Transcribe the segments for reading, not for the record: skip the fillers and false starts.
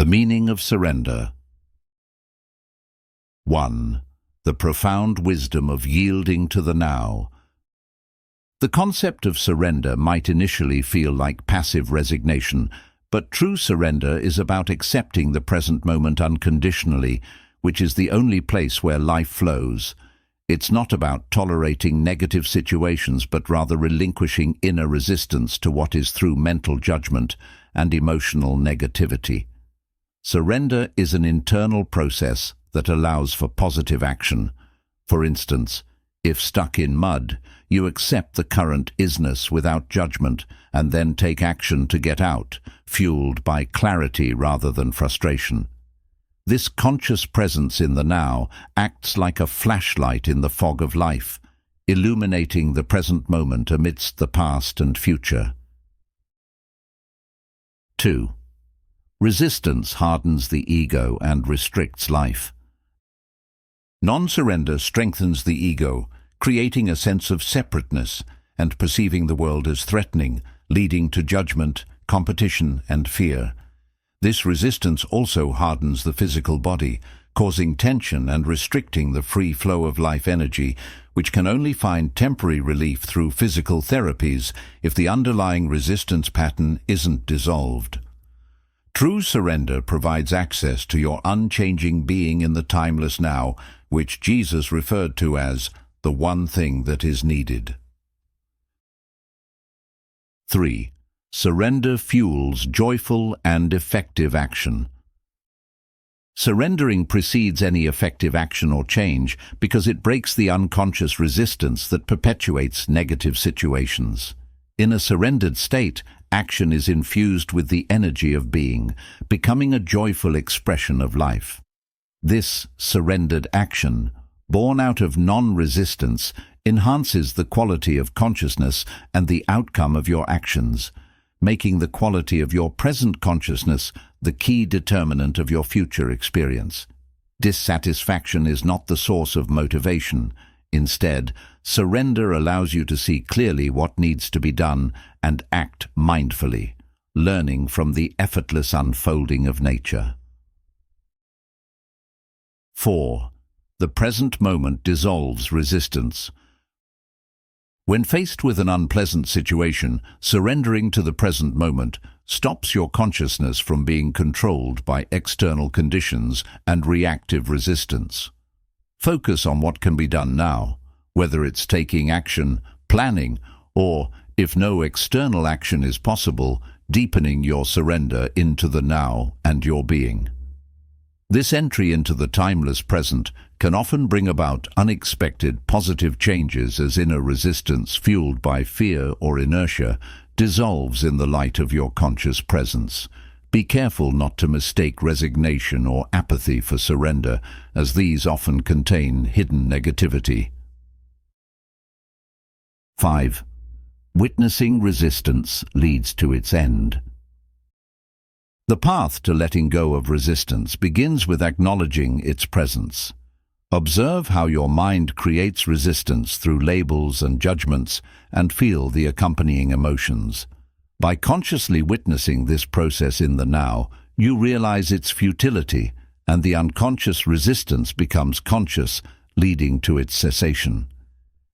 The meaning of surrender. 1. The profound wisdom of yielding to the now. The concept of surrender might initially feel like passive resignation, but true surrender is about accepting the present moment unconditionally, which is the only place where life flows. It's not about tolerating negative situations, but rather relinquishing inner resistance to what is through mental judgment and emotional negativity. Surrender is an internal process that allows for positive action. For instance, if stuck in mud, you accept the current isness without judgment and then take action to get out, fueled by clarity rather than frustration. This conscious presence in the now acts like a flashlight in the fog of life, illuminating the present moment amidst the past and future. 2. Resistance hardens the ego and restricts life. Non-surrender strengthens the ego, creating a sense of separateness and perceiving the world as threatening, leading to judgment, competition, and fear. This resistance also hardens the physical body, causing tension and restricting the free flow of life energy, which can only find temporary relief through physical therapies if the underlying resistance pattern isn't dissolved. True surrender provides access to your unchanging being in the timeless now, which Jesus referred to as the one thing that is needed. 3. Surrender fuels joyful and effective action. Surrendering precedes any effective action or change because it breaks the unconscious resistance that perpetuates negative situations. In a surrendered state, action is infused with the energy of being, becoming a joyful expression of life. This surrendered action, born out of non-resistance, enhances the quality of consciousness and the outcome of your actions, making the quality of your present consciousness the key determinant of your future experience. Dissatisfaction is not the source of motivation. Instead, surrender allows you to see clearly what needs to be done and act mindfully, learning from the effortless unfolding of nature. 4. The present moment dissolves resistance. When faced with an unpleasant situation, surrendering to the present moment stops your consciousness from being controlled by external conditions and reactive resistance. Focus on what can be done now, whether it's taking action, planning, or, if no external action is possible, deepening your surrender into the now and your being. This entry into the timeless present can often bring about unexpected positive changes as inner resistance fueled by fear or inertia dissolves in the light of your conscious presence. Be careful not to mistake resignation or apathy for surrender, as these often contain hidden negativity. 5. Witnessing resistance leads to its end. The path to letting go of resistance begins with acknowledging its presence. Observe how your mind creates resistance through labels and judgments, and feel the accompanying emotions. By consciously witnessing this process in the now, you realize its futility, and the unconscious resistance becomes conscious, leading to its cessation.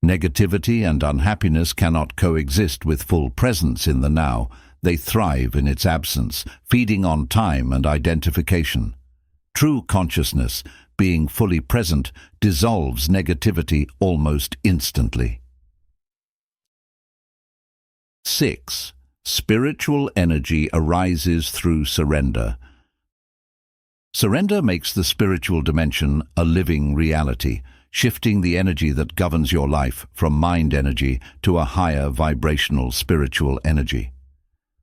Negativity and unhappiness cannot coexist with full presence in the now. They thrive in its absence, feeding on time and identification. True consciousness, being fully present, dissolves negativity almost instantly. 6. Spiritual energy arises through surrender. Surrender makes the spiritual dimension a living reality, shifting the energy that governs your life from mind energy to a higher vibrational spiritual energy.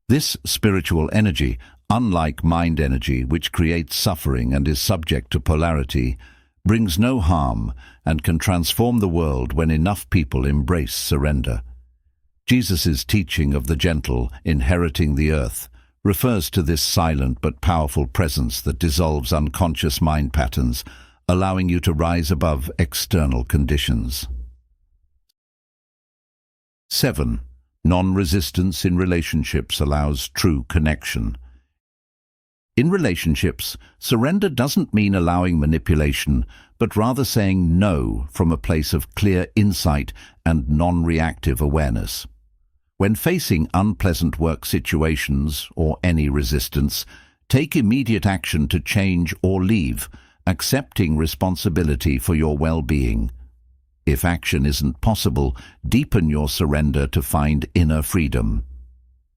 This spiritual energy, unlike mind energy, which creates suffering and is subject to polarity, brings no harm and can transform the world when enough people embrace surrender. Jesus' teaching of the gentle inheriting the earth refers to this silent but powerful presence that dissolves unconscious mind patterns, allowing you to rise above external conditions. 7. Non-resistance in relationships allows true connection. In relationships, surrender doesn't mean allowing manipulation, but rather saying no from a place of clear insight and non-reactive awareness. When facing unpleasant work situations or any resistance, take immediate action to change or leave, accepting responsibility for your well-being. If action isn't possible, deepen your surrender to find inner freedom.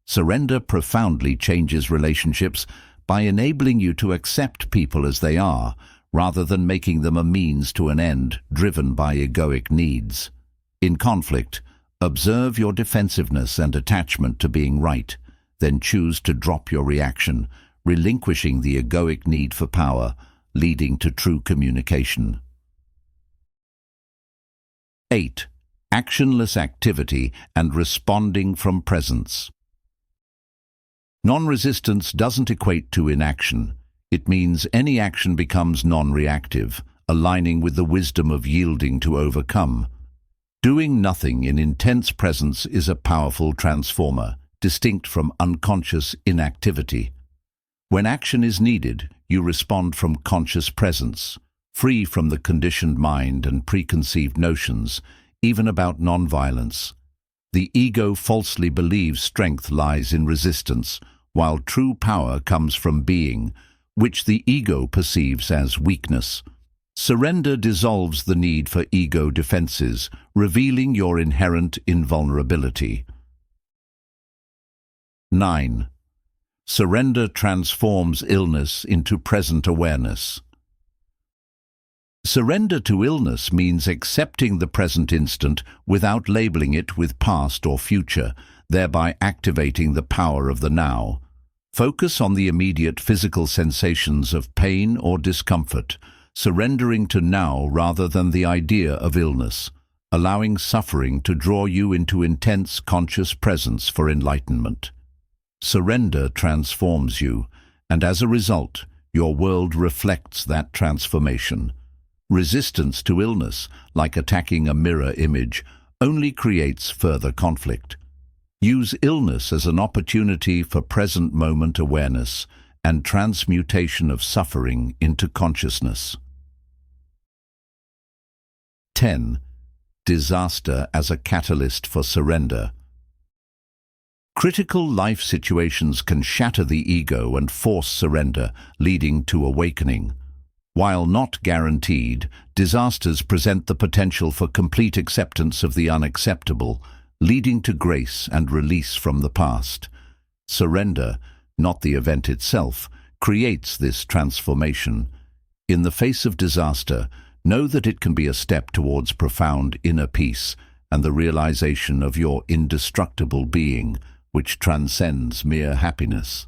Surrender profoundly changes relationships by enabling you to accept people as they are, rather than making them a means to an end driven by egoic needs. In conflict, observe your defensiveness and attachment to being right, then choose to drop your reaction, relinquishing the egoic need for power, leading to true communication. 8. Actionless activity and responding from presence. Non-resistance doesn't equate to inaction. It means any action becomes non-reactive, aligning with the wisdom of yielding to overcome. Doing nothing in intense presence is a powerful transformer, distinct from unconscious inactivity. When action is needed, you respond from conscious presence, free from the conditioned mind and preconceived notions, even about non-violence. The ego falsely believes strength lies in resistance, while true power comes from being, which the ego perceives as weakness. Surrender dissolves the need for ego defenses, revealing your inherent invulnerability. 9. Surrender transforms illness into present awareness. Surrender to illness means accepting the present instant without labeling it with past or future, thereby activating the power of the now. Focus on the immediate physical sensations of pain or discomfort, surrendering to now rather than the idea of illness, allowing suffering to draw you into intense conscious presence for enlightenment. Surrender transforms you, and as a result, your world reflects that transformation. Resistance to illness, like attacking a mirror image, only creates further conflict. Use illness as an opportunity for present moment awareness and transmutation of suffering into consciousness. 10. Disaster as a catalyst for surrender. Critical life situations can shatter the ego and force surrender, leading to awakening. While not guaranteed, disasters present the potential for complete acceptance of the unacceptable, leading to grace and release from the past. Surrender, not the event itself, creates this transformation. In the face of disaster, know that it can be a step towards profound inner peace and the realization of your indestructible being, which transcends mere happiness.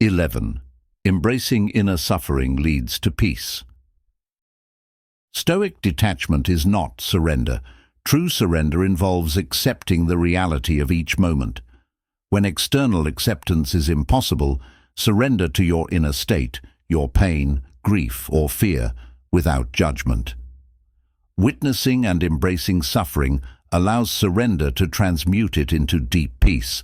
11. Embracing inner suffering leads to peace. Stoic detachment is not surrender. True surrender involves accepting the reality of each moment. When external acceptance is impossible, surrender to your inner state, your pain, grief, or fear, without judgment. Witnessing and embracing suffering allows surrender to transmute it into deep peace.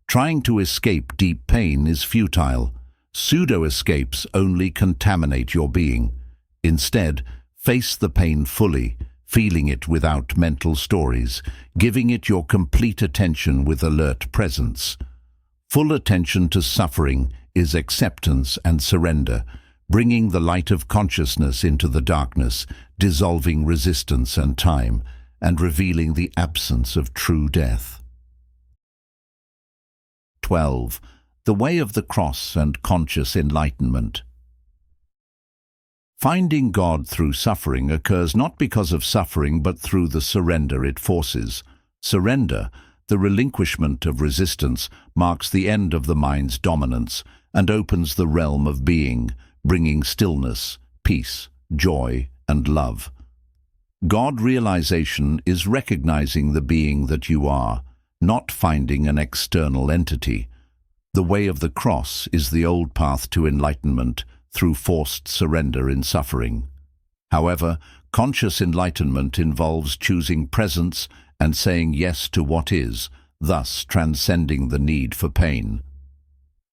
Trying to escape deep pain is futile. Pseudo-escapes only contaminate your being. Instead, face the pain fully, feeling it without mental stories, giving it your complete attention with alert presence. Full attention to suffering is acceptance and surrender, bringing the light of consciousness into the darkness, dissolving resistance and time, and revealing the absence of true death. 12. The way of the cross and conscious enlightenment. Finding God through suffering occurs not because of suffering but through the surrender it forces. Surrender, the relinquishment of resistance, marks the end of the mind's dominance and opens the realm of being, bringing stillness, peace, joy, and love. God realization is recognizing the being that you are, not finding an external entity. The way of the cross is the old path to enlightenment through forced surrender in suffering. However, conscious enlightenment involves choosing presence and saying yes to what is, thus transcending the need for pain.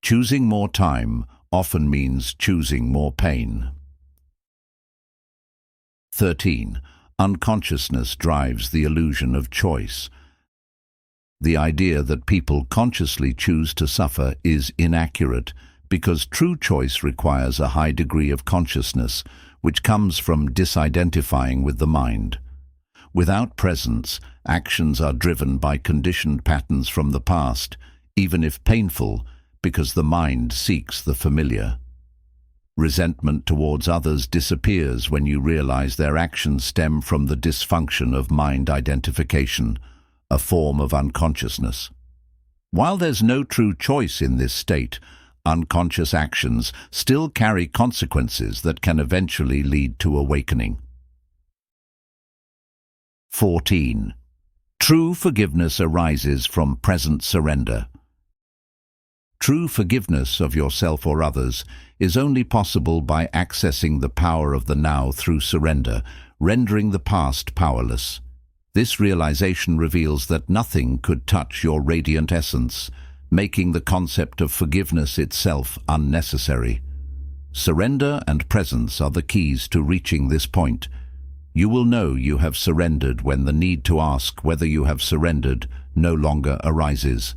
Choosing more time often means choosing more pain. 13. Unconsciousness drives the illusion of choice. The idea that people consciously choose to suffer is inaccurate because true choice requires a high degree of consciousness, which comes from disidentifying with the mind. Without presence, actions are driven by conditioned patterns from the past, even if painful, because the mind seeks the familiar. Resentment towards others disappears when you realize their actions stem from the dysfunction of mind identification, a form of unconsciousness. While there's no true choice in this state, unconscious actions still carry consequences that can eventually lead to awakening. 14. True forgiveness arises from present surrender. True forgiveness of yourself or others is only possible by accessing the power of the now through surrender, rendering the past powerless. This realization reveals that nothing could touch your radiant essence, making the concept of forgiveness itself unnecessary. Surrender and presence are the keys to reaching this point. You will know you have surrendered when the need to ask whether you have surrendered no longer arises.